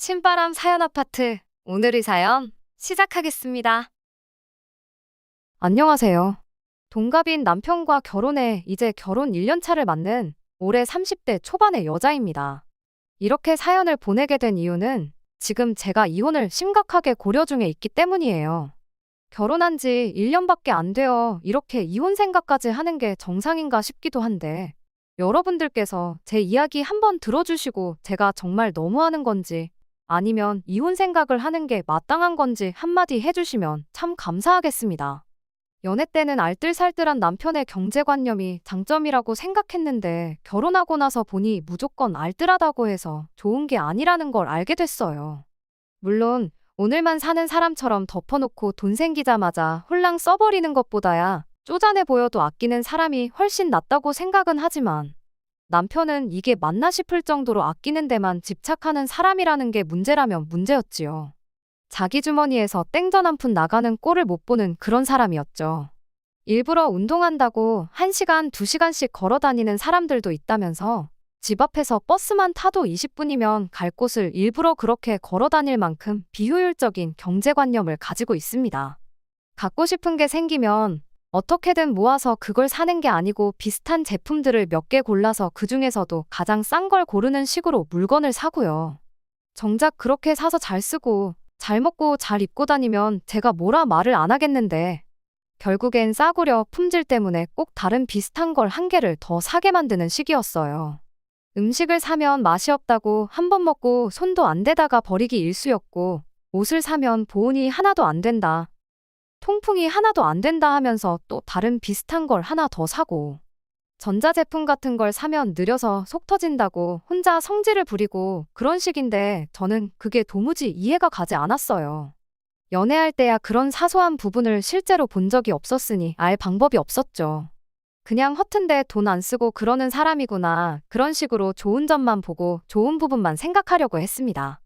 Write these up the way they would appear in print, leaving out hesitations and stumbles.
신바람 사연 아파트. 오늘의 사연 시작하겠습니다. 안녕하세요. 동갑인 남편과 결혼해 이제 결혼 1년 차를 맞는 올해 30대 초반의 여자입니다. 이렇게 사연을 보내게 된 이유는 지금 제가 이혼을 심각하게 고려 중에 있기 때문이에요. 결혼한 지 1년밖에 안 되어 이렇게 이혼 생각까지 하는 게 정상인가 싶기도 한데, 여러분들께서 제 이야기 한번 들어주시고 제가 정말 너무하는 건지 아니면 이혼 생각을 하는 게 마땅한 건지 한마디 해주시면 참 감사하겠습니다. 연애 때는 알뜰살뜰한 남편의 경제관념이 장점이라고 생각했는데 결혼하고 나서 보니 무조건 알뜰하다고 해서 좋은 게 아니라는 걸 알게 됐어요. 물론 오늘만 사는 사람처럼 덮어놓고 돈 생기자마자 홀랑 써버리는 것보다야 쪼잔해 보여도 아끼는 사람이 훨씬 낫다고 생각은 하지만, 남편은 이게 맞나 싶을 정도로 아끼는 데만 집착하는 사람이라는 게 문제라면 문제였지요. 자기 주머니에서 땡전 한 푼 나가는 꼴을 못 보는 그런 사람이었죠. 일부러 운동한다고 1시간, 2시간씩 걸어 다니는 사람들도 있다면서 집 앞에서 버스만 타도 20분이면 갈 곳을 일부러 그렇게 걸어 다닐 만큼 비효율적인 경제관념을 가지고 있습니다. 갖고 싶은 게 생기면 어떻게든 모아서 그걸 사는 게 아니고 비슷한 제품들을 몇 개 골라서 그 중에서도 가장 싼 걸 고르는 식으로 물건을 사고요. 정작 그렇게 사서 잘 쓰고 잘 먹고 잘 입고 다니면 제가 뭐라 말을 안 하겠는데, 결국엔 싸구려 품질 때문에 꼭 다른 비슷한 걸 한 개를 더 사게 만드는 식이었어요. 음식을 사면 맛이 없다고 한 번 먹고 손도 안 대다가 버리기 일쑤였고, 옷을 사면 보온이 하나도 안 된다, 통풍이 하나도 안 된다 하면서 또 다른 비슷한 걸 하나 더 사고, 전자제품 같은 걸 사면 느려서 속 터진다고 혼자 성질을 부리고 그런 식인데 저는 그게 도무지 이해가 가지 않았어요. 연애할 때야 그런 사소한 부분을 실제로 본 적이 없었으니 알 방법이 없었죠. 그냥 허튼데 돈 안 쓰고 그러는 사람이구나, 그런 식으로 좋은 점만 보고 좋은 부분만 생각하려고 했습니다.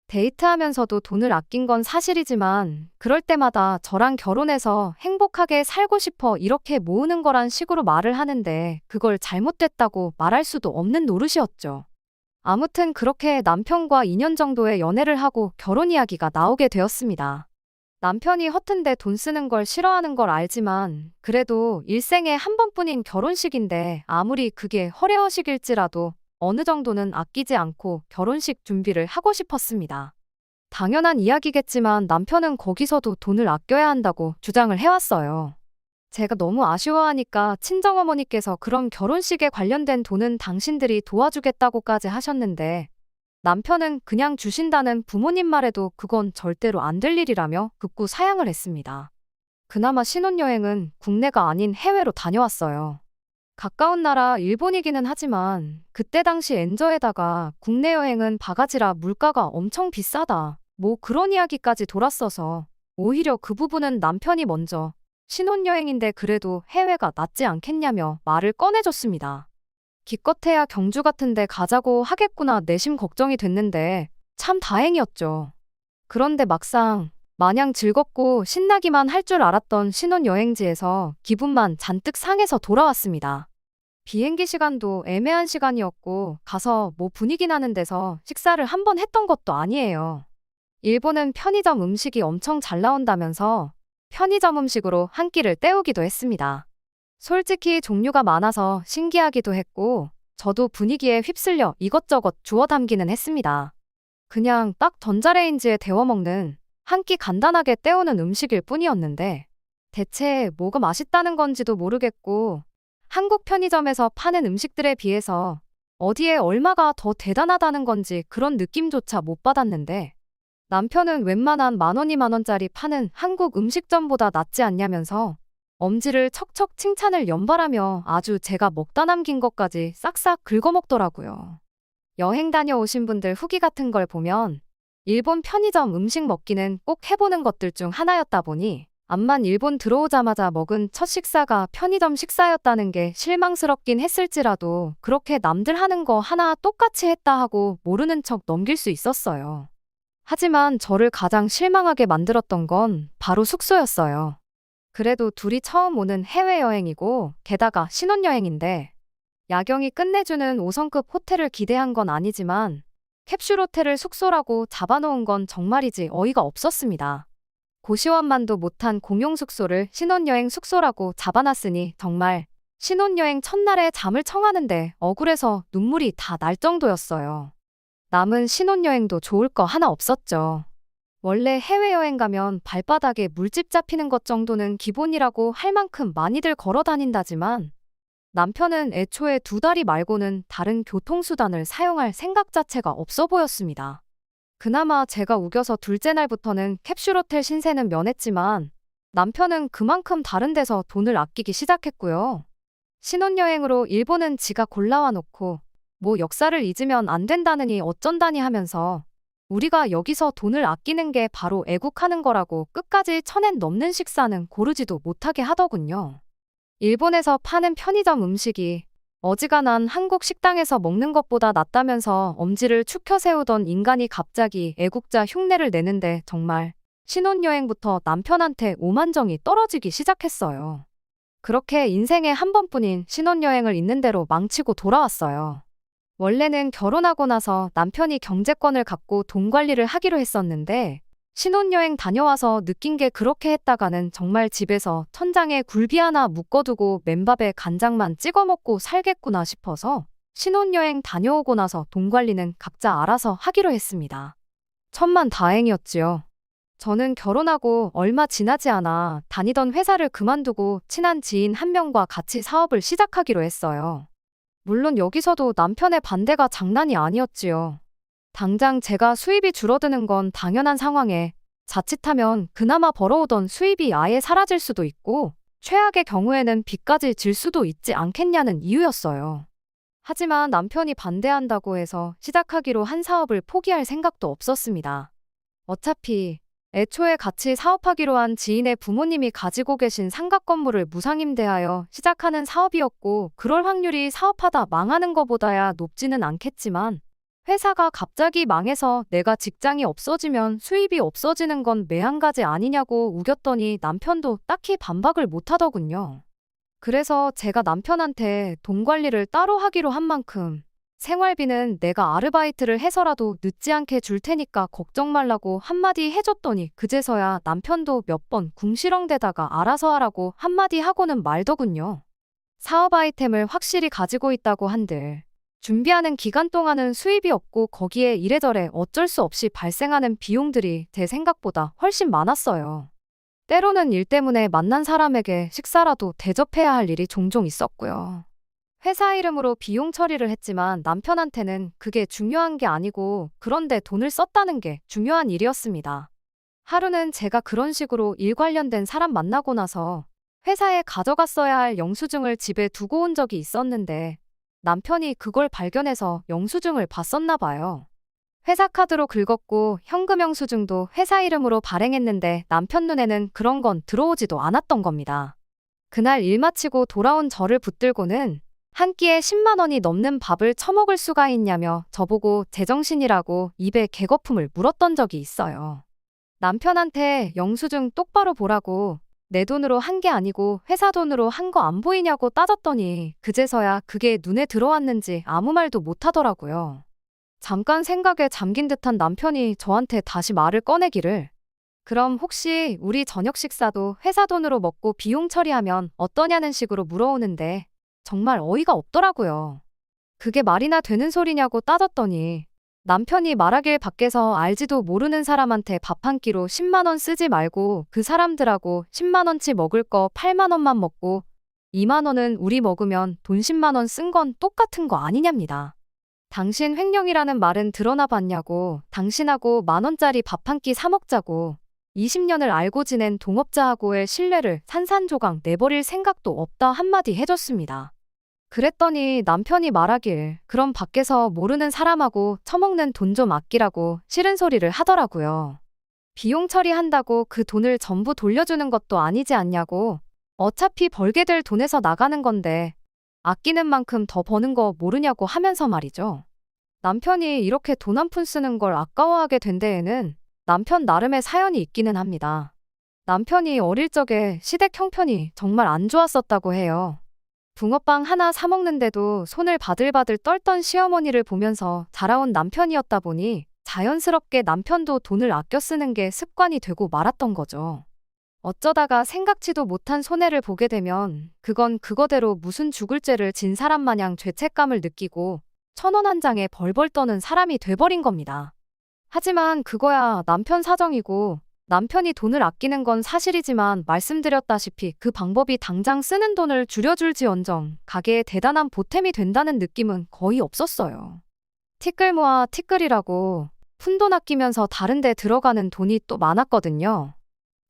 데이트하면서도 돈을 아낀 건 사실이지만 그럴 때마다 저랑 결혼해서 행복하게 살고 싶어 이렇게 모으는 거란 식으로 말을 하는데 그걸 잘못됐다고 말할 수도 없는 노릇이었죠. 아무튼 그렇게 남편과 2년 정도의 연애를 하고 결혼 이야기가 나오게 되었습니다. 남편이 허튼데 돈 쓰는 걸 싫어하는 걸 알지만 그래도 일생에 한 번뿐인 결혼식인데 아무리 그게 허례허식일지라도 어느 정도는 아끼지 않고 결혼식 준비를 하고 싶었습니다. 당연한 이야기겠지만 남편은 거기서도 돈을 아껴야 한다고 주장을 해왔어요. 제가 너무 아쉬워하니까 친정어머니께서 그럼 결혼식에 관련된 돈은 당신들이 도와주겠다고까지 하셨는데, 남편은 그냥 주신다는 부모님 말에도 그건 절대로 안 될 일이라며 극구 사양을 했습니다. 그나마 신혼여행은 국내가 아닌 해외로 다녀왔어요. 가까운 나라 일본이기는 하지만 그때 당시 엔저에다가 국내 여행은 바가지라 물가가 엄청 비싸다, 뭐 그런 이야기까지 돌았어서 오히려 그 부분은 남편이 먼저 신혼여행인데 그래도 해외가 낫지 않겠냐며 말을 꺼내줬습니다. 기껏해야 경주 같은데 가자고 하겠구나 내심 걱정이 됐는데 참 다행이었죠. 그런데 막상 마냥 즐겁고 신나기만 할 줄 알았던 신혼여행지에서 기분만 잔뜩 상해서 돌아왔습니다. 비행기 시간도 애매한 시간이었고 가서 뭐 분위기 나는 데서 식사를 한 번 했던 것도 아니에요. 일본은 편의점 음식이 엄청 잘 나온다면서 편의점 음식으로 한 끼를 때우기도 했습니다. 솔직히 종류가 많아서 신기하기도 했고 저도 분위기에 휩쓸려 이것저것 주워 담기는 했습니다. 그냥 딱 전자레인지에 데워 먹는 한 끼 간단하게 때우는 음식일 뿐이었는데 대체 뭐가 맛있다는 건지도 모르겠고 한국 편의점에서 파는 음식들에 비해서 어디에 얼마가 더 대단하다는 건지 그런 느낌조차 못 받았는데, 남편은 웬만한 10,000원, 20,000원짜리 파는 한국 음식점보다 낫지 않냐면서 엄지를 척척 칭찬을 연발하며 아주 제가 먹다 남긴 것까지 싹싹 긁어먹더라고요. 여행 다녀오신 분들 후기 같은 걸 보면 일본 편의점 음식 먹기는 꼭 해보는 것들 중 하나였다 보니 암만 일본 들어오자마자 먹은 첫 식사가 편의점 식사였다는 게 실망스럽긴 했을지라도 그렇게 남들 하는 거 하나 똑같이 했다 하고 모르는 척 넘길 수 있었어요. 하지만 저를 가장 실망하게 만들었던 건 바로 숙소였어요. 그래도 둘이 처음 오는 해외여행이고 게다가 신혼여행인데 야경이 끝내주는 5성급 호텔을 기대한 건 아니지만 캡슐 호텔을 숙소라고 잡아놓은 건 정말이지 어이가 없었습니다. 고시원만도 못한 공용 숙소를 신혼여행 숙소라고 잡아놨으니 정말 신혼여행 첫날에 잠을 청하는데 억울해서 눈물이 다 날 정도였어요. 남은 신혼여행도 좋을 거 하나 없었죠. 원래 해외여행 가면 발바닥에 물집 잡히는 것 정도는 기본이라고 할 만큼 많이들 걸어 다닌다지만 남편은 애초에 2다리 말고는 다른 교통수단을 사용할 생각 자체가 없어 보였습니다. 그나마 제가 우겨서 둘째 날부터는 캡슐호텔 신세는 면했지만 남편은 그만큼 다른 데서 돈을 아끼기 시작했고요. 신혼여행으로 일본은 지가 골라와 놓고 뭐 역사를 잊으면 안 된다느니 어쩐다니 하면서 우리가 여기서 돈을 아끼는 게 바로 애국하는 거라고 끝까지 1000엔 넘는 식사는 고르지도 못하게 하더군요. 일본에서 파는 편의점 음식이 어지간한 한국 식당에서 먹는 것보다 낫다면서 엄지를 축혀 세우던 인간이 갑자기 애국자 흉내를 내는데 정말 신혼여행부터 남편한테 오만정이 떨어지기 시작했어요. 그렇게 인생에 한 번뿐인 신혼여행을 있는 대로 망치고 돌아왔어요. 원래는 결혼하고 나서 남편이 경제권을 갖고 돈 관리를 하기로 했었는데 신혼여행 다녀와서 느낀 게 그렇게 했다가는 정말 집에서 천장에 굴비 하나 묶어두고 맨밥에 간장만 찍어 먹고 살겠구나 싶어서 신혼여행 다녀오고 나서 돈 관리는 각자 알아서 하기로 했습니다. 천만다행이었지요. 저는 결혼하고 얼마 지나지 않아 다니던 회사를 그만두고 친한 지인 한 명과 같이 사업을 시작하기로 했어요. 물론 여기서도 남편의 반대가 장난이 아니었지요. 당장 제가 수입이 줄어드는 건 당연한 상황에 자칫하면 그나마 벌어오던 수입이 아예 사라질 수도 있고 최악의 경우에는 빚까지 질 수도 있지 않겠냐는 이유였어요. 하지만 남편이 반대한다고 해서 시작하기로 한 사업을 포기할 생각도 없었습니다. 어차피 애초에 같이 사업하기로 한 지인의 부모님이 가지고 계신 상가 건물을 무상임대하여 시작하는 사업이었고 그럴 확률이 사업하다 망하는 것보다야 높지는 않겠지만 회사가 갑자기 망해서 내가 직장이 없어지면 수입이 없어지는 건 매한가지 아니냐고 우겼더니 남편도 딱히 반박을 못하더군요. 그래서 제가 남편한테 돈 관리를 따로 하기로 한 만큼 생활비는 내가 아르바이트를 해서라도 늦지 않게 줄 테니까 걱정 말라고 한마디 해줬더니 그제서야 남편도 몇 번 궁시렁대다가 알아서 하라고 한마디 하고는 말더군요. 사업 아이템을 확실히 가지고 있다고 한들 준비하는 기간 동안은 수입이 없고 거기에 이래저래 어쩔 수 없이 발생하는 비용들이 제 생각보다 훨씬 많았어요. 때로는 일 때문에 만난 사람에게 식사라도 대접해야 할 일이 종종 있었고요. 회사 이름으로 비용 처리를 했지만 남편한테는 그게 중요한 게 아니고 그런데 돈을 썼다는 게 중요한 일이었습니다. 하루는 제가 그런 식으로 일 관련된 사람 만나고 나서 회사에 가져갔어야 할 영수증을 집에 두고 온 적이 있었는데 남편이 그걸 발견해서 영수증을 봤었나 봐요. 회사 카드로 긁었고 현금 영수증도 회사 이름으로 발행했는데 남편 눈에는 그런 건 들어오지도 않았던 겁니다. 그날 일 마치고 돌아온 저를 붙들고는 한 끼에 10만 원이 넘는 밥을 처먹을 수가 있냐며 저보고 제정신이라고 입에 개거품을 물었던 적이 있어요. 남편한테 영수증 똑바로 보라고 내 돈으로 한 게 아니고 회사 돈으로 한 거 안 보이냐고 따졌더니 그제서야 그게 눈에 들어왔는지 아무 말도 못하더라고요. 잠깐 생각에 잠긴 듯한 남편이 저한테 다시 말을 꺼내기를 그럼 혹시 우리 저녁 식사도 회사 돈으로 먹고 비용 처리하면 어떠냐는 식으로 물어오는데 정말 어이가 없더라고요. 그게 말이나 되는 소리냐고 따졌더니 남편이 말하길 밖에서 알지도 모르는 사람한테 밥 한 끼로 10만 원 쓰지 말고 그 사람들하고 10만 원치 먹을 거 8만 원만 먹고 2만 원은 우리 먹으면 돈 10만 원 쓴 건 똑같은 거 아니냐입니다. 당신 횡령이라는 말은 들어나 봤냐고 당신하고 만 원짜리 밥 한 끼 사 먹자고 20년을 알고 지낸 동업자하고의 신뢰를 산산조각 내버릴 생각도 없다 한마디 해줬습니다. 그랬더니 남편이 말하길 그럼 밖에서 모르는 사람하고 처먹는 돈 좀 아끼라고 싫은 소리를 하더라고요. 비용 처리한다고 그 돈을 전부 돌려주는 것도 아니지 않냐고 어차피 벌게 될 돈에서 나가는 건데 아끼는 만큼 더 버는 거 모르냐고 하면서 말이죠. 남편이 이렇게 돈 한 푼 쓰는 걸 아까워하게 된 데에는 남편 나름의 사연이 있기는 합니다. 남편이 어릴 적에 시댁 형편이 정말 안 좋았었다고 해요. 붕어빵 하나 사 먹는데도 손을 바들바들 떨던 시어머니를 보면서 자라온 남편이었다 보니 자연스럽게 남편도 돈을 아껴 쓰는 게 습관이 되고 말았던 거죠. 어쩌다가 생각지도 못한 손해를 보게 되면 그건 그거대로 무슨 죽을 죄를 진 사람 마냥 죄책감을 느끼고 1,000원 한 장에 벌벌 떠는 사람이 돼버린 겁니다. 하지만 그거야 남편 사정이고 남편이 돈을 아끼는 건 사실이지만 말씀드렸다시피 그 방법이 당장 쓰는 돈을 줄여줄지언정 가게에 대단한 보탬이 된다는 느낌은 거의 없었어요. 티끌 모아 티끌이라고 푼돈 아끼면서 다른 데 들어가는 돈이 또 많았거든요.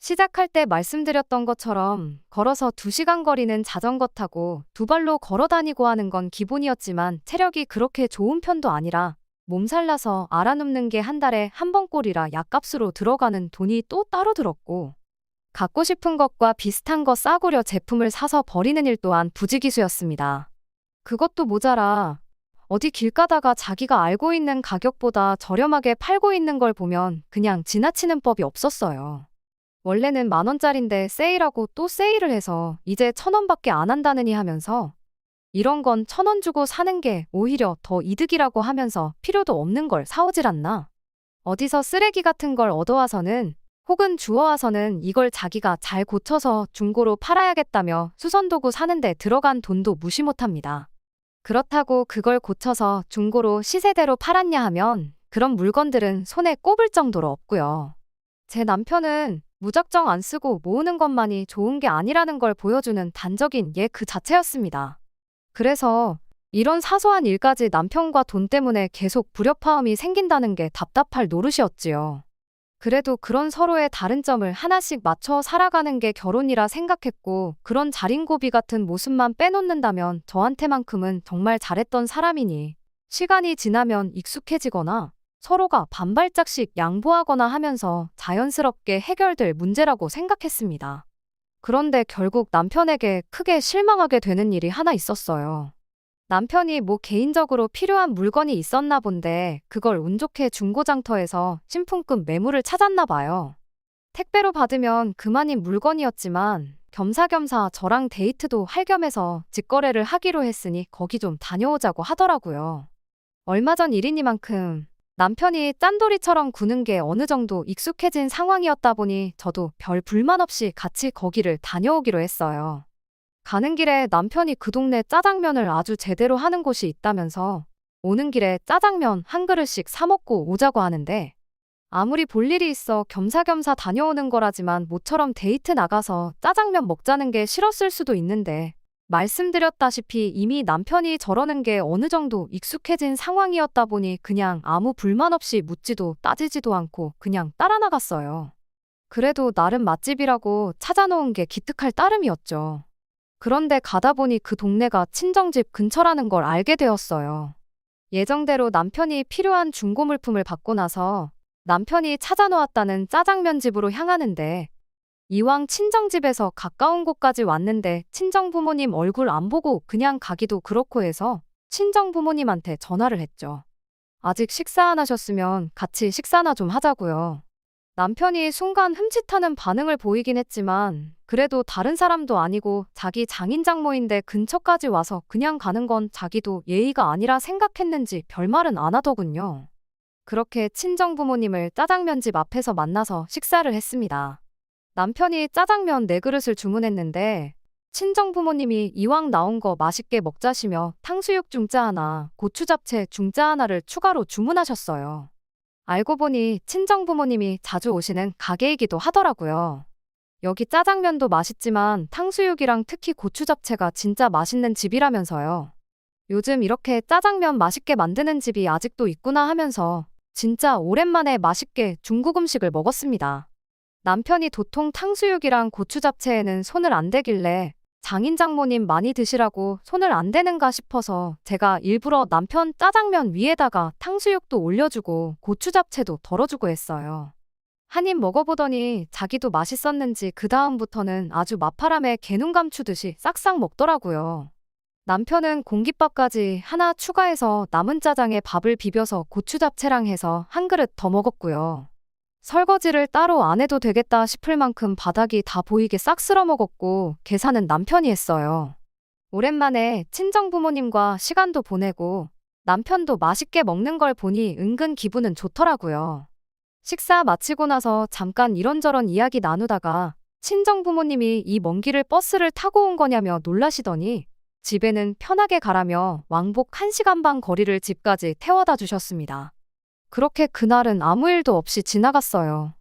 시작할 때 말씀드렸던 것처럼 걸어서 2시간 거리는 자전거 타고 2발로 걸어 다니고 하는 건 기본이었지만 체력이 그렇게 좋은 편도 아니라 몸살 나서 알아눕는 게 한 달에 한 번 꼴이라 약값으로 들어가는 돈이 또 따로 들었고 갖고 싶은 것과 비슷한 거 싸구려 제품을 사서 버리는 일 또한 부지기수였습니다. 그것도 모자라 어디 길 가다가 자기가 알고 있는 가격보다 저렴하게 팔고 있는 걸 보면 그냥 지나치는 법이 없었어요. 원래는 10,000원짜린데 세일하고 또 세일을 해서 이제 1,000원밖에 안 한다느니 하면서 이런 건 1,000원 주고 사는 게 오히려 더 이득이라고 하면서 필요도 없는 걸 사오질 않나. 어디서 쓰레기 같은 걸 얻어와서는 혹은 주워와서는 이걸 자기가 잘 고쳐서 중고로 팔아야겠다며 수선도구 사는데 들어간 돈도 무시 못합니다. 그렇다고 그걸 고쳐서 중고로 시세대로 팔았냐 하면 그런 물건들은 손에 꼽을 정도로 없고요. 제 남편은 무작정 안 쓰고 모으는 것만이 좋은 게 아니라는 걸 보여주는 단적인 예 그 자체였습니다. 그래서 이런 사소한 일까지 남편과 돈 때문에 계속 불협화음이 생긴다는 게 답답할 노릇이었지요. 그래도 그런 서로의 다른 점을 하나씩 맞춰 살아가는 게 결혼이라 생각했고 그런 자린고비 같은 모습만 빼놓는다면 저한테만큼은 정말 잘했던 사람이니 시간이 지나면 익숙해지거나 서로가 반발짝씩 양보하거나 하면서 자연스럽게 해결될 문제라고 생각했습니다. 그런데 결국 남편에게 크게 실망하게 되는 일이 하나 있었어요. 남편이 뭐 개인적으로 필요한 물건이 있었나 본데 그걸 운 좋게 중고장터에서 신품급 매물을 찾았나 봐요. 택배로 받으면 그만인 물건이었지만 겸사겸사 저랑 데이트도 할 겸해서 직거래를 하기로 했으니 거기 좀 다녀오자고 하더라고요. 얼마 전 일이니만큼 남편이 짠돌이처럼 구는 게 어느 정도 익숙해진 상황이었다 보니 저도 별 불만 없이 같이 거기를 다녀오기로 했어요. 가는 길에 남편이 그 동네 짜장면을 아주 제대로 하는 곳이 있다면서 오는 길에 짜장면 한 그릇씩 사 먹고 오자고 하는데 아무리 볼 일이 있어 겸사겸사 다녀오는 거라지만 모처럼 데이트 나가서 짜장면 먹자는 게 싫었을 수도 있는데 말씀드렸다시피 이미 남편이 저러는 게 어느 정도 익숙해진 상황이었다 보니 그냥 아무 불만 없이 묻지도 따지지도 않고 그냥 따라 나갔어요. 그래도 나름 맛집이라고 찾아놓은 게 기특할 따름이었죠. 그런데 가다 보니 그 동네가 친정집 근처라는 걸 알게 되었어요. 예정대로 남편이 필요한 중고 물품을 받고 나서 남편이 찾아놓았다는 짜장면 집으로 향하는데 이왕 친정집에서 가까운 곳까지 왔는데 친정부모님 얼굴 안 보고 그냥 가기도 그렇고 해서 친정부모님한테 전화를 했죠. 아직 식사 안 하셨으면 같이 식사나 좀 하자고요. 남편이 순간 흠칫하는 반응을 보이긴 했지만 그래도 다른 사람도 아니고 자기 장인장모인데 근처까지 와서 그냥 가는 건 자기도 예의가 아니라 생각했는지 별말은 안 하더군요. 그렇게 친정부모님을 짜장면집 앞에서 만나서 식사를 했습니다. 남편이 짜장면 4그릇을 주문했는데 친정부모님이 이왕 나온 거 맛있게 먹자시며 탕수육 중짜 하나, 고추 잡채 중짜 하나를 추가로 주문하셨어요. 알고 보니 친정부모님이 자주 오시는 가게이기도 하더라고요. 여기 짜장면도 맛있지만 탕수육이랑 특히 고추 잡채가 진짜 맛있는 집이라면서요. 요즘 이렇게 짜장면 맛있게 만드는 집이 아직도 있구나 하면서 진짜 오랜만에 맛있게 중국 음식을 먹었습니다. 남편이 도통 탕수육이랑 고추 잡채에는 손을 안 대길래 장인장모님 많이 드시라고 손을 안 대는가 싶어서 제가 일부러 남편 짜장면 위에다가 탕수육도 올려주고 고추 잡채도 덜어주고 했어요. 한 입 먹어보더니 자기도 맛있었는지 그 다음부터는 아주 마파람에 개눈 감추듯이 싹싹 먹더라고요. 남편은 공깃밥까지 하나 추가해서 남은 짜장에 밥을 비벼서 고추 잡채랑 해서 한 그릇 더 먹었고요. 설거지를 따로 안 해도 되겠다 싶을 만큼 바닥이 다 보이게 싹 쓸어 먹었고 계산은 남편이 했어요. 오랜만에 친정 부모님과 시간도 보내고 남편도 맛있게 먹는 걸 보니 은근 기분은 좋더라고요. 식사 마치고 나서 잠깐 이런저런 이야기 나누다가 친정 부모님이 이 먼 길을 버스를 타고 온 거냐며 놀라시더니 집에는 편하게 가라며 왕복 1시간 반 거리를 집까지 태워다 주셨습니다. 그렇게 그날은 아무 일도 없이 지나갔어요.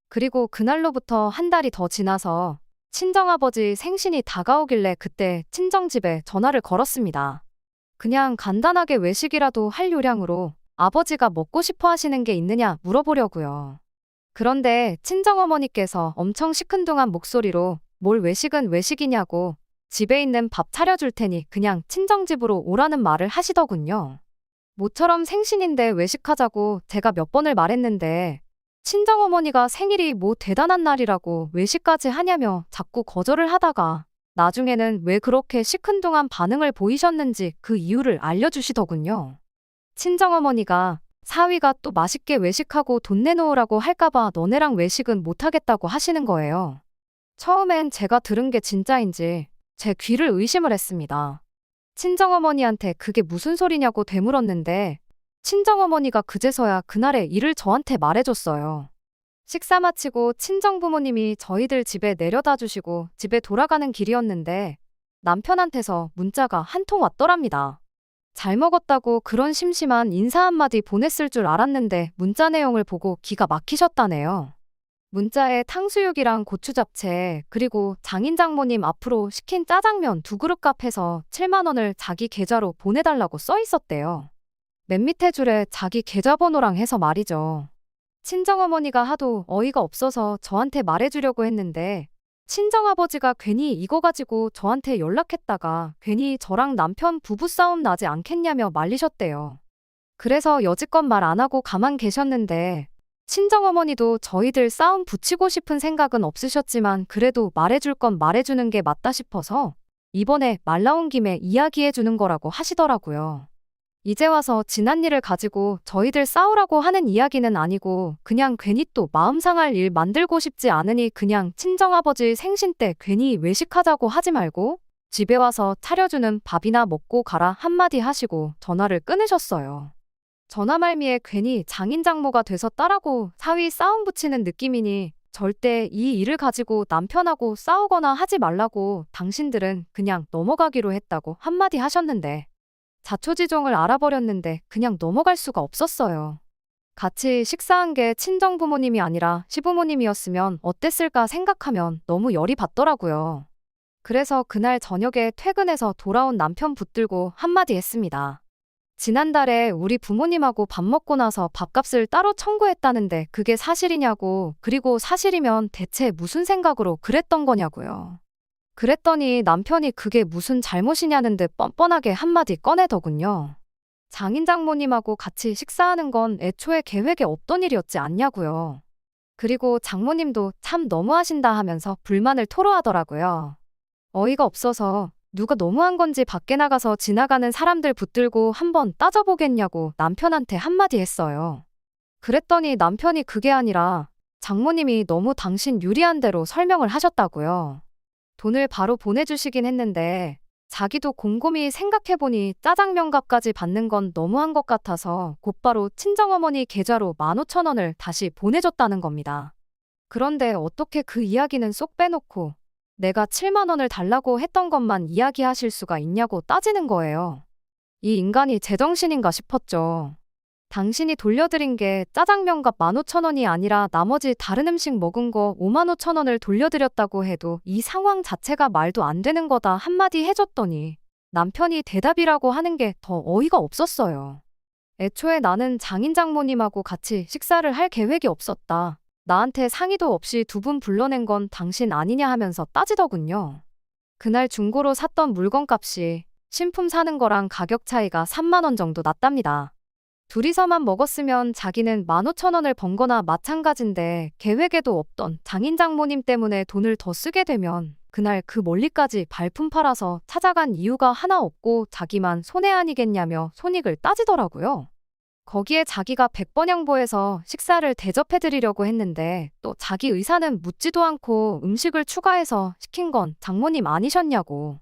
그리고 그날로부터 한 달이 더 지나서 친정아버지 생신이 다가오길래 그때 친정집에 전화를 걸었습니다. 그냥 간단하게 외식이라도 할 요량으로 아버지가 먹고 싶어 하시는 게 있느냐 물어보려고요. 그런데 친정어머니께서 엄청 시큰둥한 목소리로 뭘 외식은 외식이냐고 집에 있는 밥 차려줄 테니 그냥 친정집으로 오라는 말을 하시더군요. 모처럼 생신인데 외식하자고 제가 몇 번을 말했는데 친정어머니가 생일이 뭐 대단한 날이라고 외식까지 하냐며 자꾸 거절을 하다가 나중에는 왜 그렇게 시큰둥한 반응을 보이셨는지 그 이유를 알려주시더군요. 친정어머니가 사위가 또 맛있게 외식하고 돈 내놓으라고 할까봐 너네랑 외식은 못하겠다고 하시는 거예요. 처음엔 제가 들은 게 진짜인지 제 귀를 의심을 했습니다. 친정어머니한테 그게 무슨 소리냐고 되물었는데 친정어머니가 그제서야 그날의 일을 저한테 말해줬어요. 식사 마치고 친정부모님이 저희들 집에 내려다 주시고 집에 돌아가는 길이었는데 남편한테서 문자가 한 통 왔더랍니다. 잘 먹었다고 그런 심심한 인사 한마디 보냈을 줄 알았는데 문자 내용을 보고 기가 막히셨다네요. 문자에 탕수육이랑 고추 잡채 그리고 장인 장모님 앞으로 시킨 짜장면 2그릇 값해서 7만 원을 자기 계좌로 보내달라고 써 있었대요. 맨 밑에 줄에 자기 계좌번호랑 해서 말이죠. 친정어머니가 하도 어이가 없어서 저한테 말해주려고 했는데 친정아버지가 괜히 이거 가지고 저한테 연락했다가 괜히 저랑 남편 부부싸움 나지 않겠냐며 말리셨대요. 그래서 여지껏 말 안 하고 가만 계셨는데 친정어머니도 저희들 싸움 붙이고 싶은 생각은 없으셨지만 그래도 말해줄 건 말해주는 게 맞다 싶어서 이번에 말 나온 김에 이야기해주는 거라고 하시더라고요. 이제 와서 지난 일을 가지고 저희들 싸우라고 하는 이야기는 아니고 그냥 괜히 또 마음 상할 일 만들고 싶지 않으니 그냥 친정아버지 생신 때 괜히 외식하자고 하지 말고 집에 와서 차려주는 밥이나 먹고 가라 한마디 하시고 전화를 끊으셨어요. 전화 말미에 괜히 장인장모가 돼서 딸하고 사위 싸움 붙이는 느낌이니 절대 이 일을 가지고 남편하고 싸우거나 하지 말라고 당신들은 그냥 넘어가기로 했다고 한마디 하셨는데 자초지종을 알아버렸는데 그냥 넘어갈 수가 없었어요. 같이 식사한 게 친정부모님이 아니라 시부모님이었으면 어땠을까 생각하면 너무 열이 받더라고요. 그래서 그날 저녁에 퇴근해서 돌아온 남편 붙들고 한마디 했습니다. 지난달에 우리 부모님하고 밥 먹고 나서 밥값을 따로 청구했다는데 그게 사실이냐고, 그리고 사실이면 대체 무슨 생각으로 그랬던 거냐고요. 그랬더니 남편이 그게 무슨 잘못이냐는 듯 뻔뻔하게 한마디 꺼내더군요. 장인 장모님하고 같이 식사하는 건 애초에 계획에 없던 일이었지 않냐고요. 그리고 장모님도 참 너무하신다 하면서 불만을 토로하더라고요. 어이가 없어서 누가 너무한 건지 밖에 나가서 지나가는 사람들 붙들고 한번 따져보겠냐고 남편한테 한마디 했어요. 그랬더니 남편이 그게 아니라 장모님이 너무 당신 유리한 대로 설명을 하셨다고요. 돈을 바로 보내주시긴 했는데 자기도 곰곰이 생각해보니 짜장면값까지 받는 건 너무한 것 같아서 곧바로 친정어머니 계좌로 15,000원을 다시 보내줬다는 겁니다. 그런데 어떻게 그 이야기는 쏙 빼놓고 내가 7만 원을 달라고 했던 것만 이야기하실 수가 있냐고 따지는 거예요. 이 인간이 제정신인가 싶었죠. 당신이 돌려드린 게 짜장면값 15,000원이 아니라 나머지 다른 음식 먹은 거 55,000원을 돌려드렸다고 해도 이 상황 자체가 말도 안 되는 거다 한마디 해줬더니 남편이 대답이라고 하는 게 더 어이가 없었어요. 애초에 나는 장인 장모님하고 같이 식사를 할 계획이 없었다. 나한테 상의도 없이 2분 불러낸 건 당신 아니냐 하면서 따지더군요. 그날 중고로 샀던 물건값이 신품 사는 거랑 가격 차이가 3만 원 정도 났답니다. 둘이서만 먹었으면 자기는 15,000원을 번 거나 마찬가지인데 계획에도 없던 장인 장모님 때문에 돈을 더 쓰게 되면 그날 그 멀리까지 발품 팔아서 찾아간 이유가 하나 없고 자기만 손해 아니겠냐며 손익을 따지더라고요. 거기에 자기가 100번 양보해서 식사를 대접해드리려고 했는데 또 자기 의사는 묻지도 않고 음식을 추가해서 시킨 건 장모님 아니셨냐고.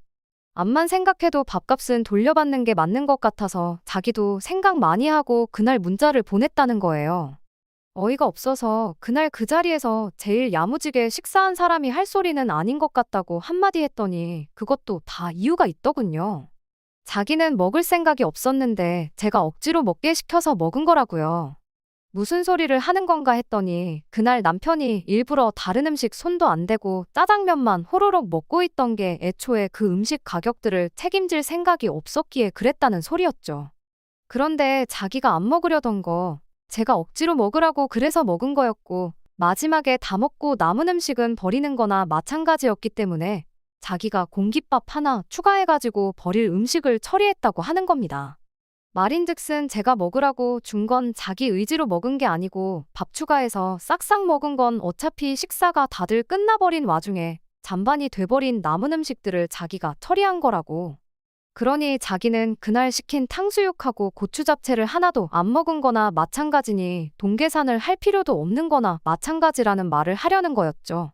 암만 생각해도 밥값은 돌려받는 게 맞는 것 같아서 자기도 생각 많이 하고 그날 문자를 보냈다는 거예요. 어이가 없어서 그날 그 자리에서 제일 야무지게 식사한 사람이 할 소리는 아닌 것 같다고 한마디 했더니 그것도 다 이유가 있더군요. 자기는 먹을 생각이 없었는데 제가 억지로 먹게 시켜서 먹은 거라고요. 무슨 소리를 하는 건가 했더니 그날 남편이 일부러 다른 음식 손도 안 대고 짜장면만 호로록 먹고 있던 게 애초에 그 음식 가격들을 책임질 생각이 없었기에 그랬다는 소리였죠. 그런데 자기가 안 먹으려던 거 제가 억지로 먹으라고 그래서 먹은 거였고 마지막에 다 먹고 남은 음식은 버리는 거나 마찬가지였기 때문에 자기가 공깃밥 하나 추가해가지고 버릴 음식을 처리했다고 하는 겁니다. 말인즉슨 제가 먹으라고 준 건 자기 의지로 먹은 게 아니고 밥 추가해서 싹싹 먹은 건 어차피 식사가 다들 끝나버린 와중에 잔반이 돼버린 남은 음식들을 자기가 처리한 거라고. 그러니 자기는 그날 시킨 탕수육하고 고추 잡채를 하나도 안 먹은 거나 마찬가지니 돈 계산을 할 필요도 없는 거나 마찬가지라는 말을 하려는 거였죠.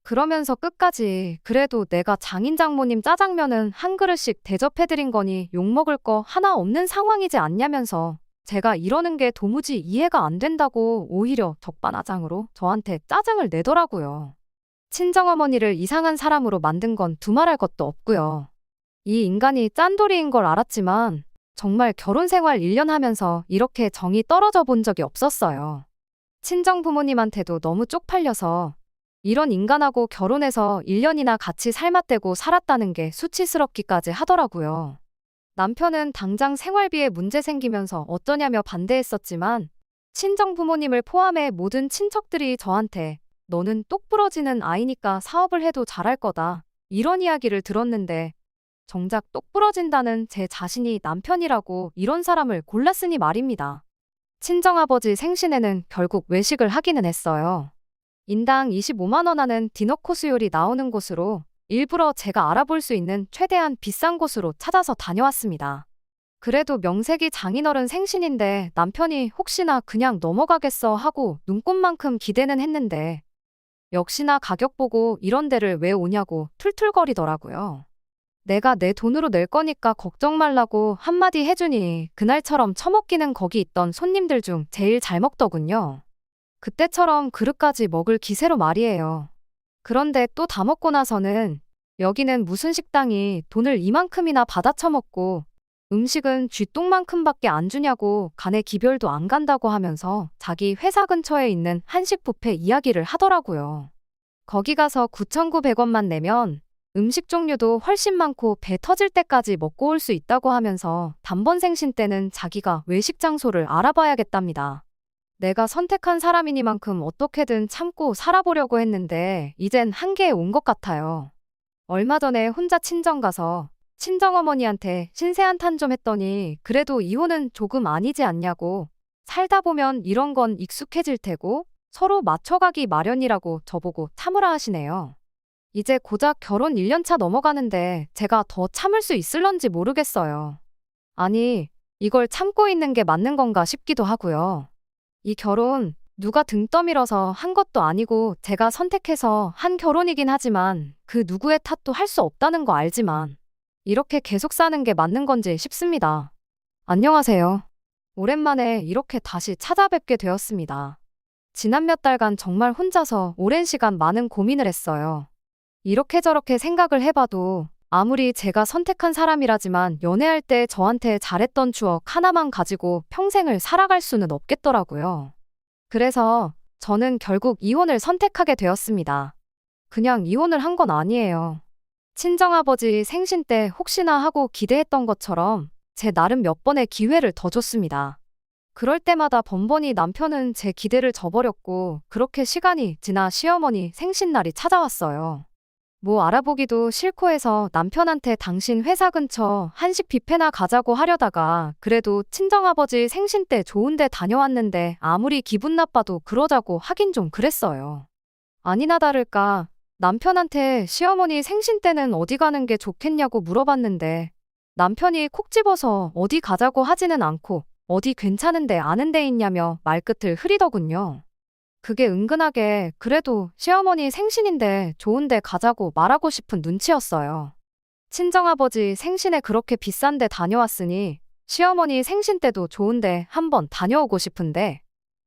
그러면서 끝까지 그래도 내가 장인 장모님 짜장면은 한 그릇씩 대접해드린 거니 욕먹을 거 하나 없는 상황이지 않냐면서 제가 이러는 게 도무지 이해가 안 된다고 오히려 적반하장으로 저한테 짜증을 내더라고요. 친정어머니를 이상한 사람으로 만든 건 두말할 것도 없고요. 이 인간이 짠돌이인 걸 알았지만 정말 결혼 생활 1년 하면서 이렇게 정이 떨어져 본 적이 없었어요. 친정 부모님한테도 너무 쪽팔려서 이런 인간하고 결혼해서 1년이나 같이 살맛대고 살았다는 게 수치스럽기까지 하더라고요. 남편은 당장 생활비에 문제 생기면서 어떠냐며 반대했었지만 친정 부모님을 포함해 모든 친척들이 저한테 너는 똑부러지는 아이니까 사업을 해도 잘할 거다 이런 이야기를 들었는데 정작 똑부러진다는 제 자신이 남편이라고 이런 사람을 골랐으니 말입니다. 친정아버지 생신에는 결국 외식을 하기는 했어요. 인당 25만 원 하는 디너 코스 요리 나오는 곳으로 일부러 제가 알아볼 수 있는 최대한 비싼 곳으로 찾아서 다녀왔습니다. 그래도 명색이 장인어른 생신인데 남편이 혹시나 그냥 넘어가겠어 하고 눈꽃만큼 기대는 했는데 역시나 가격 보고 이런 데를 왜 오냐고 툴툴거리더라고요. 내가 내 돈으로 낼 거니까 걱정 말라고 한마디 해주니 그날처럼 처먹기는 거기 있던 손님들 중 제일 잘 먹더군요. 그때처럼 그릇까지 먹을 기세로 말이에요. 그런데 또 다 먹고 나서는 여기는 무슨 식당이 돈을 이만큼이나 받아 처먹고 음식은 쥐똥만큼밖에 안 주냐고 간에 기별도 안 간다고 하면서 자기 회사 근처에 있는 한식 뷔페 이야기를 하더라고요. 거기 가서 9,900원만 내면 음식 종류도 훨씬 많고 배 터질 때까지 먹고 올 수 있다고 하면서 단번 생신 때는 자기가 외식 장소를 알아봐야겠답니다. 내가 선택한 사람이니만큼 어떻게든 참고 살아보려고 했는데 이젠 한계에 온 것 같아요. 얼마 전에 혼자 친정 가서 친정어머니한테 신세 한탄 좀 했더니 그래도 이혼은 조금 아니지 않냐고 살다 보면 이런 건 익숙해질 테고 서로 맞춰가기 마련이라고 저보고 참으라 하시네요. 이제 고작 결혼 1년차 넘어가는데 제가 더 참을 수 있을런지 모르겠어요. 아니, 이걸 참고 있는 게 맞는 건가 싶기도 하고요. 이 결혼 누가 등 떠밀어서 한 것도 아니고 제가 선택해서 한 결혼이긴 하지만 그 누구의 탓도 할 수 없다는 거 알지만 이렇게 계속 사는 게 맞는 건지 싶습니다. 안녕하세요. 오랜만에 이렇게 다시 찾아뵙게 되었습니다. 지난 몇 달간 정말 혼자서 오랜 시간 많은 고민을 했어요. 이렇게 저렇게 생각을 해봐도 아무리 제가 선택한 사람이라지만 연애할 때 저한테 잘했던 추억 하나만 가지고 평생을 살아갈 수는 없겠더라고요. 그래서 저는 결국 이혼을 선택하게 되었습니다. 그냥 이혼을 한 건 아니에요. 친정아버지 생신 때 혹시나 하고 기대했던 것처럼 제 나름 몇 번의 기회를 더 줬습니다. 그럴 때마다 번번이 남편은 제 기대를 저버렸고 그렇게 시간이 지나 시어머니 생신날이 찾아왔어요. 뭐 알아보기도 싫고 해서 남편한테 당신 회사 근처 한식 뷔페나 가자고 하려다가 그래도 친정아버지 생신 때 좋은 데 다녀왔는데 아무리 기분 나빠도 그러자고 하긴 좀 그랬어요. 아니나 다를까 남편한테 시어머니 생신 때는 어디 가는 게 좋겠냐고 물어봤는데 남편이 콕 집어서 어디 가자고 하지는 않고 어디 괜찮은데 아는 데 있냐며 말끝을 흐리더군요. 그게 은근하게 그래도 시어머니 생신인데 좋은 데 가자고 말하고 싶은 눈치였어요. 친정아버지 생신에 그렇게 비싼 데 다녀왔으니 시어머니 생신 때도 좋은데 한번 다녀오고 싶은데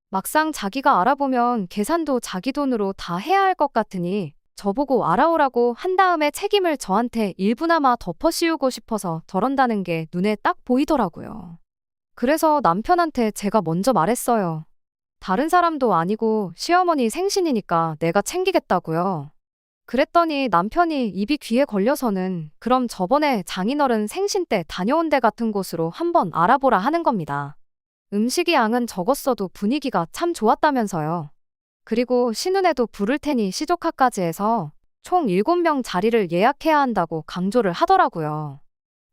막상 자기가 알아보면 계산도 자기 돈으로 다 해야 할 것 같으니 저보고 알아오라고 한 다음에 책임을 저한테 일부나마 덮어씌우고 싶어서 저런다는 게 눈에 딱 보이더라고요. 그래서 남편한테 제가 먼저 말했어요. 다른 사람도 아니고 시어머니 생신이니까 내가 챙기겠다고요. 그랬더니 남편이 입이 귀에 걸려서는 그럼 저번에 장인어른 생신 때 다녀온 데 같은 곳으로 한번 알아보라 하는 겁니다. 음식이 양은 적었어도 분위기가 참 좋았다면서요. 그리고 신혼에도 부를 테니 시조카까지 해서 총 7명 자리를 예약해야 한다고 강조를 하더라고요.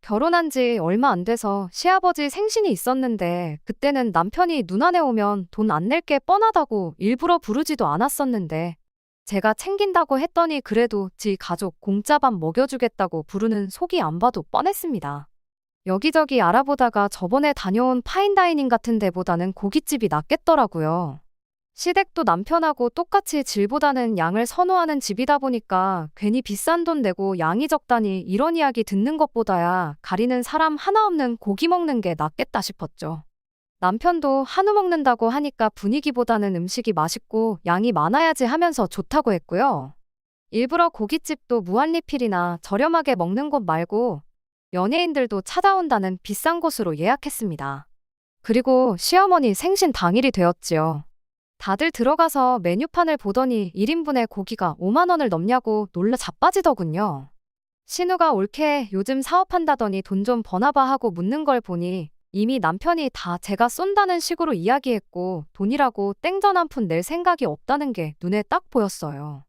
결혼한 지 얼마 안 돼서 시아버지 생신이 있었는데 그때는 남편이 누나네 오면 돈 안 낼 게 뻔하다고 일부러 부르지도 않았었는데 제가 챙긴다고 했더니 그래도 지 가족 공짜밥 먹여주겠다고 부르는 속이 안 봐도 뻔했습니다. 여기저기 알아보다가 저번에 다녀온 파인다이닝 같은 데보다는 고깃집이 낫겠더라고요. 시댁도 남편하고 똑같이 질보다는 양을 선호하는 집이다 보니까 괜히 비싼 돈 내고 양이 적다니 이런 이야기 듣는 것보다야 가리는 사람 하나 없는 고기 먹는 게 낫겠다 싶었죠. 남편도 한우 먹는다고 하니까 분위기보다는 음식이 맛있고 양이 많아야지 하면서 좋다고 했고요. 일부러 고깃집도 무한리필이나 저렴하게 먹는 곳 말고 연예인들도 찾아온다는 비싼 곳으로 예약했습니다. 그리고 시어머니 생신 당일이 되었지요. 다들 들어가서 메뉴판을 보더니 1인분에 고기가 5만 원을 넘냐고 놀라 자빠지더군요. 신우가 올케 요즘 사업한다더니 돈 좀 버나봐 하고 묻는 걸 보니 이미 남편이 다 제가 쏜다는 식으로 이야기했고 돈이라고 땡전 한 푼 낼 생각이 없다는 게 눈에 딱 보였어요.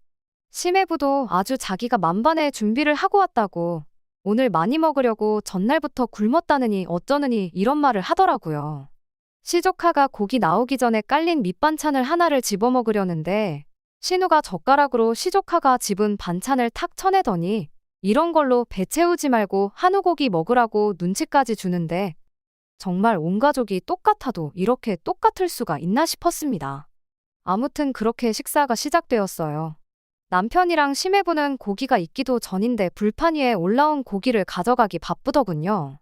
심해부도 아주 자기가 만반의 준비를 하고 왔다고 오늘 많이 먹으려고 전날부터 굶었다느니 어쩌느니 이런 말을 하더라고요. 시조카가 고기 나오기 전에 깔린 밑반찬을 하나를 집어먹으려는데 신우가 젓가락으로 시조카가 집은 반찬을 탁 쳐내더니 이런 걸로 배 채우지 말고 한우고기 먹으라고 눈치까지 주는데 정말 온 가족이 똑같아도 이렇게 똑같을 수가 있나 싶었습니다. 아무튼 그렇게 식사가 시작되었어요. 남편이랑 심해부는 고기가 익기도 전인데 불판 위에 올라온 고기를 가져가기 바쁘더군요.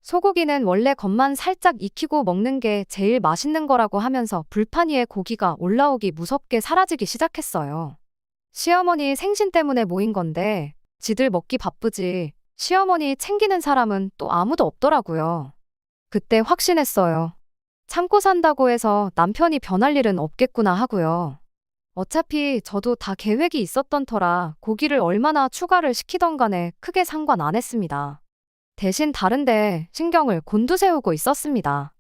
소고기는 원래 겉만 살짝 익히고 먹는 게 제일 맛있는 거라고 하면서 불판 위에 고기가 올라오기 무섭게 사라지기 시작했어요. 시어머니 생신 때문에 모인 건데 지들 먹기 바쁘지 시어머니 챙기는 사람은 또 아무도 없더라고요. 그때 확신했어요. 참고 산다고 해서 남편이 변할 일은 없겠구나 하고요. 어차피 저도 다 계획이 있었던 터라 고기를 얼마나 추가를 시키던 간에 크게 상관 안 했습니다. 대신 다른데 신경을 곤두세우고 있었습니다.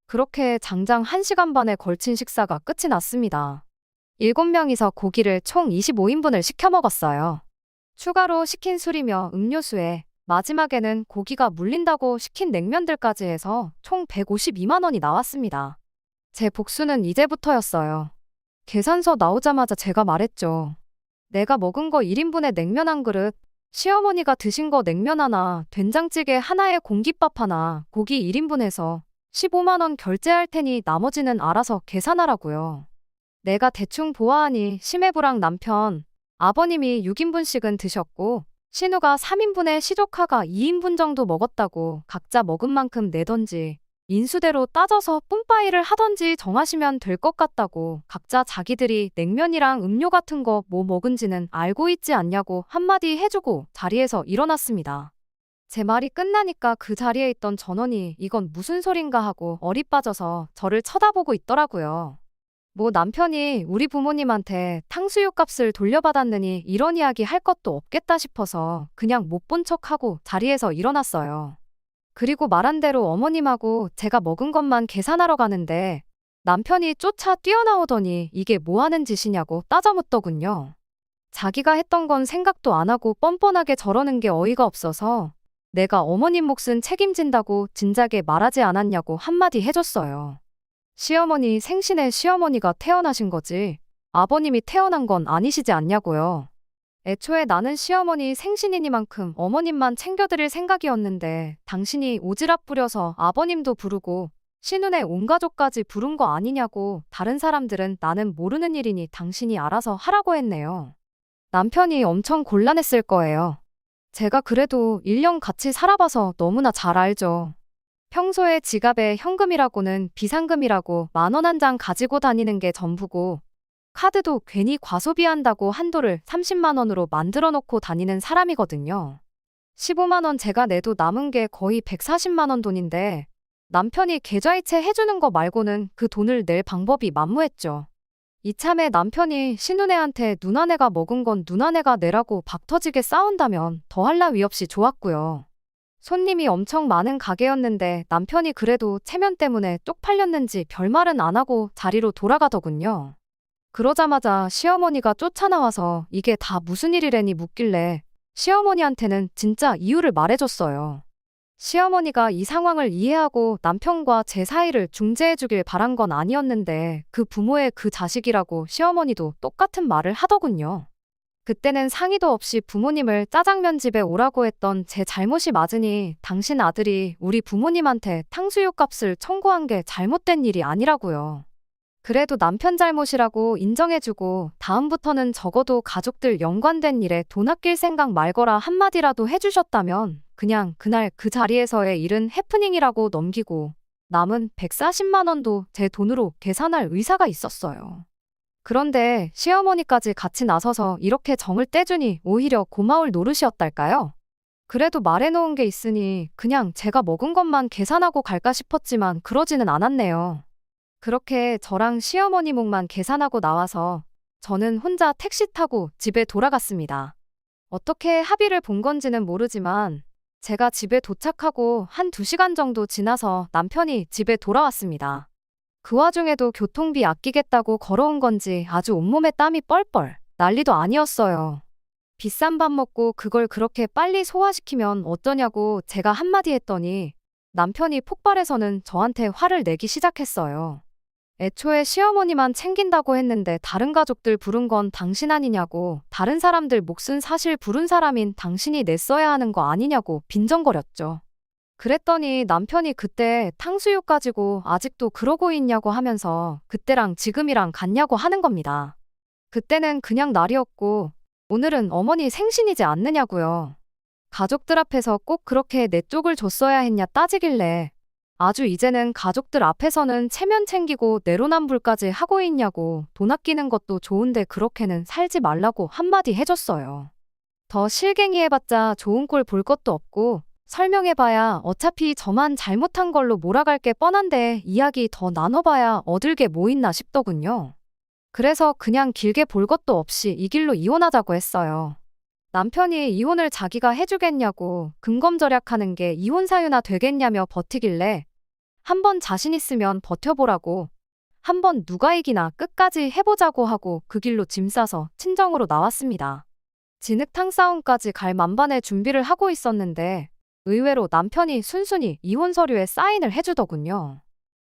그렇게 장장 1시간 반에 걸친 식사가 끝이 났습니다. 7명이서 고기를 총 25인분을 시켜 먹었어요. 추가로 시킨 술이며 음료수에 마지막에는 고기가 물린다고 시킨 냉면들까지 해서 총 152만 원이 나왔습니다. 제 복수는 이제부터였어요. 계산서 나오자마자 제가 말했죠. 내가 먹은 거 1인분에 냉면 한 그릇, 시어머니가 드신 거 냉면 하나, 된장찌개 하나에 공깃밥 하나, 고기 1인분 해서 15만 원 결제할 테니 나머지는 알아서 계산하라고요. 내가 대충 보아하니 심해부랑 남편, 아버님이 6인분씩은 드셨고 신우가 3인분에 시조카가 2인분 정도 먹었다고 각자 먹은 만큼 내던지 인수대로 따져서 뿜빠이를 하던지 정하시면 될 것 같다고 각자 자기들이 냉면이랑 음료 같은 거 뭐 먹은지는 알고 있지 않냐고 한마디 해주고 자리에서 일어났습니다. 제 말이 끝나니까 그 자리에 있던 전원이 이건 무슨 소린가 하고 얼이 빠져서 저를 쳐다보고 있더라고요. 뭐 남편이 우리 부모님한테 탕수육 값을 돌려받았느니 이런 이야기 할 것도 없겠다 싶어서 그냥 못 본 척하고 자리에서 일어났어요. 그리고 말한 대로 어머님하고 제가 먹은 것만 계산하러 가는데 남편이 쫓아 뛰어나오더니 이게 뭐 하는 짓이냐고 따져묻더군요. 자기가 했던 건 생각도 안 하고 뻔뻔하게 저러는 게 어이가 없어서 내가 어머님 몫은 책임진다고 진작에 말하지 않았냐고 한마디 해줬어요. 시어머니 생신에 시어머니가 태어나신 거지 아버님이 태어난 건 아니시지 않냐고요. 애초에 나는 시어머니 생신이니만큼 어머님만 챙겨드릴 생각이었는데 당신이 오지랖 부려서 아버님도 부르고 신혼에 온 가족까지 부른 거 아니냐고 다른 사람들은 나는 모르는 일이니 당신이 알아서 하라고 했네요. 남편이 엄청 곤란했을 거예요. 제가 그래도 1년 같이 살아봐서 너무나 잘 알죠. 평소에 지갑에 현금이라고는 비상금이라고 10,000원 한 장 가지고 다니는 게 전부고, 카드도 괜히 과소비한다고 한도를 30만 원으로 만들어 놓고 다니는 사람이거든요. 15만 원 제가 내도 남은 게 거의 140만 원 돈인데, 남편이 계좌이체 해주는 거 말고는 그 돈을 낼 방법이 만무했죠. 이참에 남편이 신우네한테 누나네가 먹은 건 누나네가 내라고 박터지게 싸운다면 더할 나위 없이 좋았고요. 손님이 엄청 많은 가게였는데 남편이 그래도 체면 때문에 쪽팔렸는지 별말은 안 하고 자리로 돌아가더군요. 그러자마자 시어머니가 쫓아나와서 이게 다 무슨 일이래니 묻길래 시어머니한테는 진짜 이유를 말해줬어요. 시어머니가 이 상황을 이해하고 남편과 제 사이를 중재해주길 바란 건 아니었는데 그 부모의 그 자식이라고 시어머니도 똑같은 말을 하더군요. 그때는 상의도 없이 부모님을 짜장면 집에 오라고 했던 제 잘못이 맞으니 당신 아들이 우리 부모님한테 탕수육 값을 청구한 게 잘못된 일이 아니라고요. 그래도 남편 잘못이라고 인정해주고 다음부터는 적어도 가족들 연관된 일에 돈 아낄 생각 말거라 한마디라도 해주셨다면 그냥 그날 그 자리에서의 일은 해프닝이라고 넘기고 남은 140만 원도 제 돈으로 계산할 의사가 있었어요. 그런데 시어머니까지 같이 나서서 이렇게 정을 떼주니 오히려 고마울 노릇이었달까요? 그래도 말해놓은 게 있으니 그냥 제가 먹은 것만 계산하고 갈까 싶었지만 그러지는 않았네요. 그렇게 저랑 시어머니 몫만 계산하고 나와서 저는 혼자 택시 타고 집에 돌아갔습니다. 어떻게 합의를 본 건지는 모르지만 제가 집에 도착하고 한 2시간 정도 지나서 남편이 집에 돌아왔습니다. 그 와중에도 교통비 아끼겠다고 걸어온 건지 아주 온몸에 땀이 뻘뻘 난리도 아니었어요. 비싼 밥 먹고 그걸 그렇게 빨리 소화시키면 어떠냐고 제가 한마디 했더니 남편이 폭발해서는 저한테 화를 내기 시작했어요. 애초에 시어머니만 챙긴다고 했는데 다른 가족들 부른 건 당신 아니냐고, 다른 사람들 몫은 사실 부른 사람인 당신이 냈어야 하는 거 아니냐고 빈정거렸죠. 그랬더니 남편이 그때 탕수육 가지고 아직도 그러고 있냐고 하면서 그때랑 지금이랑 같냐고 하는 겁니다. 그때는 그냥 날이었고 오늘은 어머니 생신이지 않느냐고요. 가족들 앞에서 꼭 그렇게 내 쪽을 줬어야 했냐 따지길래 아주 이제는 가족들 앞에서는 체면 챙기고 내로남불까지 하고 있냐고, 돈 아끼는 것도 좋은데 그렇게는 살지 말라고 한마디 해줬어요. 더 실갱이 해봤자 좋은 꼴 볼 것도 없고 설명해봐야 어차피 저만 잘못한 걸로 몰아갈 게 뻔한데 이야기 더 나눠봐야 얻을 게 뭐 있나 싶더군요. 그래서 그냥 길게 볼 것도 없이 이 길로 이혼하자고 했어요. 남편이 이혼을 자기가 해주겠냐고 근검절약하는 게 이혼 사유나 되겠냐며 버티길래 한번 자신 있으면 버텨보라고, 한번 누가 이기나 끝까지 해보자고 하고 그 길로 짐 싸서 친정으로 나왔습니다. 진흙탕 싸움까지 갈 만반의 준비를 하고 있었는데 의외로 남편이 순순히 이혼 서류에 사인을 해주더군요.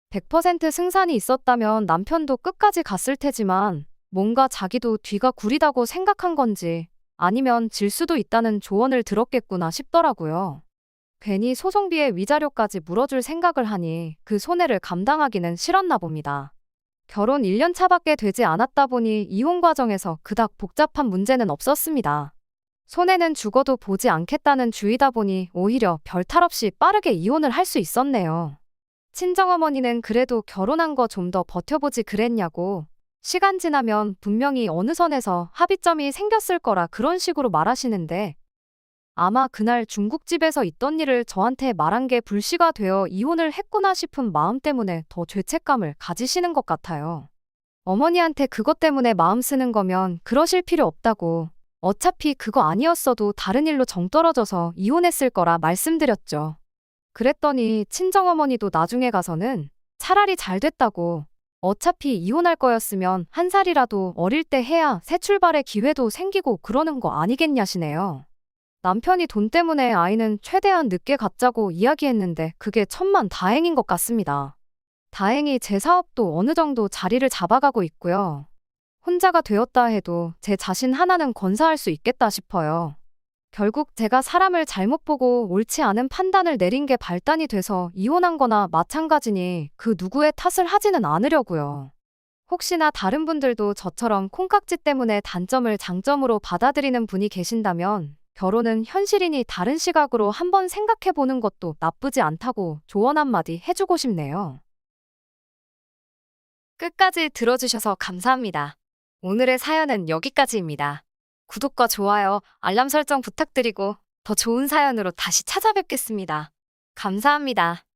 100% 승산이 있었다면 남편도 끝까지 갔을 테지만 뭔가 자기도 뒤가 구리다고 생각한 건지 아니면 질 수도 있다는 조언을 들었겠구나 싶더라고요. 괜히 소송비에 위자료까지 물어줄 생각을 하니 그 손해를 감당하기는 싫었나 봅니다. 결혼 1년 차밖에 되지 않았다 보니 이혼 과정에서 그닥 복잡한 문제는 없었습니다. 손해는 죽어도 보지 않겠다는 주의다 보니 오히려 별탈 없이 빠르게 이혼을 할 수 있었네요. 친정어머니는 그래도 결혼한 거 좀 더 버텨보지 그랬냐고, 시간 지나면 분명히 어느 선에서 합의점이 생겼을 거라 그런 식으로 말하시는데 아마 그날 중국집에서 있던 일을 저한테 말한 게 불씨가 되어 이혼을 했구나 싶은 마음 때문에 더 죄책감을 가지시는 것 같아요. 어머니한테 그것 때문에 마음 쓰는 거면 그러실 필요 없다고, 어차피 그거 아니었어도 다른 일로 정 떨어져서 이혼했을 거라 말씀드렸죠. 그랬더니 친정어머니도 나중에 가서는 차라리 잘 됐다고, 어차피 이혼할 거였으면 한 살이라도 어릴 때 해야 새 출발의 기회도 생기고 그러는 거 아니겠냐시네요. 남편이 돈 때문에 아이는 최대한 늦게 갖자고 이야기했는데 그게 천만 다행인 것 같습니다. 다행히 제 사업도 어느 정도 자리를 잡아가고 있고요. 혼자가 되었다 해도 제 자신 하나는 건사할 수 있겠다 싶어요. 결국 제가 사람을 잘못 보고 옳지 않은 판단을 내린 게 발단이 돼서 이혼한 거나 마찬가지니 그 누구의 탓을 하지는 않으려고요. 혹시나 다른 분들도 저처럼 콩깍지 때문에 단점을 장점으로 받아들이는 분이 계신다면 결혼은 현실이니 다른 시각으로 한번 생각해 보는 것도 나쁘지 않다고 조언 한마디 해주고 싶네요. 끝까지 들어주셔서 감사합니다. 오늘의 사연은 여기까지입니다. 구독과 좋아요, 알람 설정 부탁드리고 더 좋은 사연으로 다시 찾아뵙겠습니다. 감사합니다.